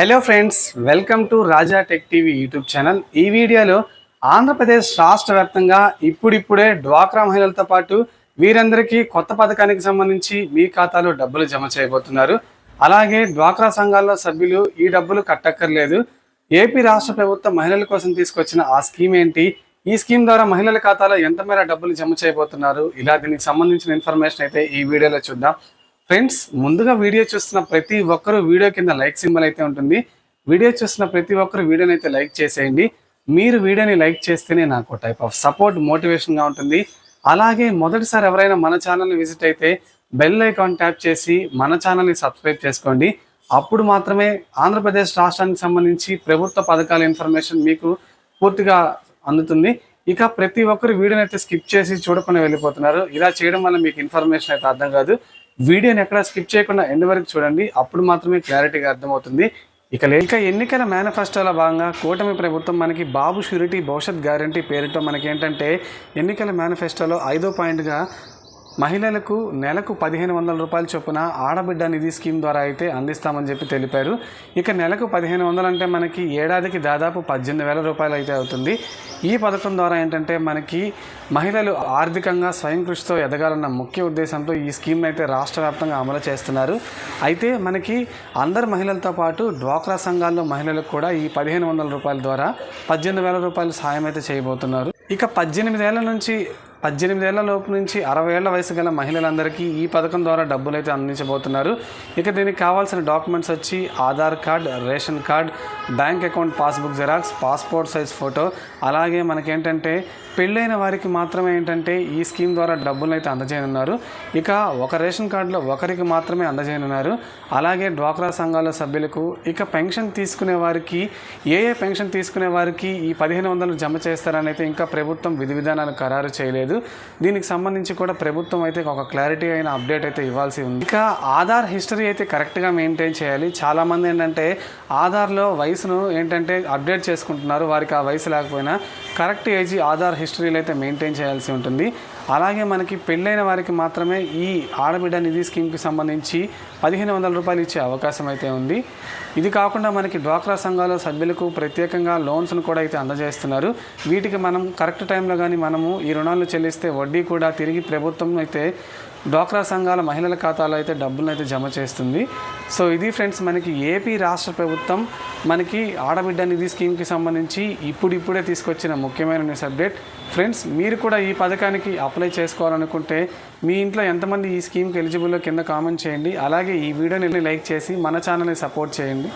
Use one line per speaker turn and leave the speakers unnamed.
Hello friends, welcome to Raja tech TV YouTube channel. ఈ వీడియోలో ఆంధ్రప్రదేశ్ రాష్ట్ర వ్యాప్తంగా ఇప్పుడిప్పుడే డ్వాక్రా మహిళలతో పాటు వీరందరికీ కొత్త పథకానికి సంబంధించి మీ ఖాతాలో డబ్బులు జమ చేయబోతున్నారు. అలాగే డ్వాక్రా సంఘాల్లో సభ్యులు ఈ డబ్బులు కట్టక్కర్లేదు. ఏపీ రాష్ట్ర ప్రభుత్వం మహిళల కోసం తీసుకొచ్చిన ఆ స్కీమ్ ఏంటి, ఈ స్కీమ్ ద్వారా మహిళల ఖాతాలో ఎంత మేర డబ్బులు జమ చేయబోతున్నారు, ఇలా దీనికి సంబంధించిన ఇన్ఫర్మేషన్ అయితే ఈ వీడియోలో చూద్దాం. ఫ్రెండ్స్, ముందుగా వీడియో చూస్తున్న ప్రతి ఒక్కరూ వీడియో కింద లైక్ సింబల్ అయితే ఉంటుంది. వీడియో చూస్తున్న ప్రతి ఒక్కరు వీడియోని అయితే లైక్ చేసేయండి. మీరు వీడియోని లైక్ చేస్తేనే నాకు టైప్ ఆఫ్ సపోర్ట్, మోటివేషన్గా ఉంటుంది. అలాగే మొదటిసారి ఎవరైనా మన ఛానల్ని విజిట్ అయితే బెల్ ఐకాన్ ట్యాప్ చేసి మన ఛానల్ని సబ్స్క్రైబ్ చేసుకోండి. అప్పుడు మాత్రమే ఆంధ్రప్రదేశ్ రాష్ట్రానికి సంబంధించి ప్రభుత్వ పథకాల ఇన్ఫర్మేషన్ మీకు పూర్తిగా అందుతుంది. ఇక ప్రతి ఒక్కరు వీడియోని అయితే స్కిప్ చేసి చూడకుండా వెళ్ళిపోతున్నారు. ఇలా చేయడం వల్ల మీకు ఇన్ఫర్మేషన్ అయితే అర్థం కాదు. వీడియోని ఎక్కడ స్కిప్ చేయకుండా ఎండ్ వరకు చూడండి, అప్పుడు మాత్రమే క్లారిటీగా అర్థమవుతుంది. ఇక ఎన్నికల మేనిఫెస్టోలో భాగంగా కూటమి ప్రభుత్వం మనకి బాబు షూరిటీ భవిష్యత్ గ్యారంటీ పేరుతో మనకి ఏంటంటే ఎన్నికల మేనిఫెస్టోలో 5వ పాయింట్గా మహిళలకు నెలకు 1500 రూపాయల చొప్పున ఆడబిడ్డ నిధి స్కీమ్ ద్వారా అయితే అందిస్తామని చెప్పి తెలిపారు. ఇక నెలకు 1500 అంటే మనకి ఏడాదికి దాదాపు 18,000 రూపాయలు అయితే అవుతుంది. ఈ పథకం ద్వారా ఏంటంటే మనకి మహిళలు ఆర్థికంగా స్వయం కృషితో ఎదగాలన్న ముఖ్య ఉద్దేశంతో ఈ స్కీమ్ని అయితే రాష్ట్ర వ్యాప్తంగా అమలు చేస్తున్నారు. అయితే మనకి అందరు మహిళలతో పాటు డ్వాక్రా సంఘాల్లో మహిళలకు కూడా ఈ 1500 రూపాయల ద్వారా 18,000 రూపాయలు సాయం అయితే చేయబోతున్నారు. ఇక 18 ఏళ్ల లోపు నుంచి 60 ఏళ్ల వయసు గల మహిళలందరికీ ఈ పథకం ద్వారా డబ్బులు అయితే అందించబోతున్నారు. ఇక దీనికి కావాల్సిన డాక్యుమెంట్స్ వచ్చి Aadhaar card, ration card, bank account passbook xerox, passport size photo. అలాగే మనకేంటంటే పెళ్ళైన వారికి మాత్రమే ఏంటంటే ఈ స్కీమ్ ద్వారా డబ్బులు అయితే అందజేయనున్నారు. ఇక ఒక రేషన్ కార్డులో ఒకరికి మాత్రమే అందజేయనున్నారు. అలాగే డ్వాక్రా సంఘాల సభ్యులకు, ఇక పెన్షన్ తీసుకునే వారికి ఏ పెన్షన్ తీసుకునే వారికి ఈ 1500 జమ చేస్తారని అయితే ఇంకా ప్రభుత్వం విధి విధానాలు ఖరారు చేయలేదు. దీనికి సంబంధించి కూడా ప్రభుత్వం అయితే ఒక క్లారిటీ అయిన అప్డేట్ అయితే ఇవ్వాల్సి ఉంది. ఇక ఆధార్ హిస్టరీ అయితే కరెక్ట్గా మెయింటైన్ చేయాలి. చాలామంది ఏంటంటే ఆధార్లో వయసును ఏంటంటే అప్డేట్ చేసుకుంటున్నారు. వారికి ఆ వయసు లేకపోయినా కరెక్ట్ ఏజ్ ఆధార్ హిస్టరీలో అయితే మెయింటైన్ చేయాల్సి ఉంటుంది. అలాగే మనకి పెళ్ళైన వారికి మాత్రమే ఈ ఆడబిడ్డ నిధి స్కీమ్కి సంబంధించి 1500 రూపాయలు ఇచ్చే అవకాశం అయితే ఉంది. ఇది కాకుండా మనకి డ్వాక్రా సంఘాల సభ్యులకు ప్రత్యేకంగా లోన్స్ను కూడా అయితే అందజేస్తున్నారు. వీటికి మనం కరెక్ట్ టైంలో కానీ మనము ఈ రుణాలు చెల్లిస్తే వడ్డీ కూడా తిరిగి ప్రభుత్వం అయితే డ్వాక్రా సంఘాల మహిళల ఖాతాలో అయితే డబ్బులను అయితే జమ చేస్తుంది. సో ఇది ఫ్రెండ్స్, మనకి ఏపీ రాష్ట్ర ప్రభుత్వం మనకి ఆడబిడ్డ నిధి స్కీమ్కి సంబంధించి ఇప్పుడిప్పుడే తీసుకొచ్చిన ముఖ్యమైన న్యూస్ అప్డేట్. ఫ్రెండ్స్, మీరు కూడా ఈ పథకానికి అప్లై చేసుకోవాలనుకుంటే మీ ఇంట్లో ఎంతమంది ఈ స్కీమ్కి ఎలిజిబుల్లో కింద కామెంట్ చేయండి. అలాగే ఈ వీడియోని లైక్ చేసి మన ఛానల్ని సపోర్ట్ చేయండి.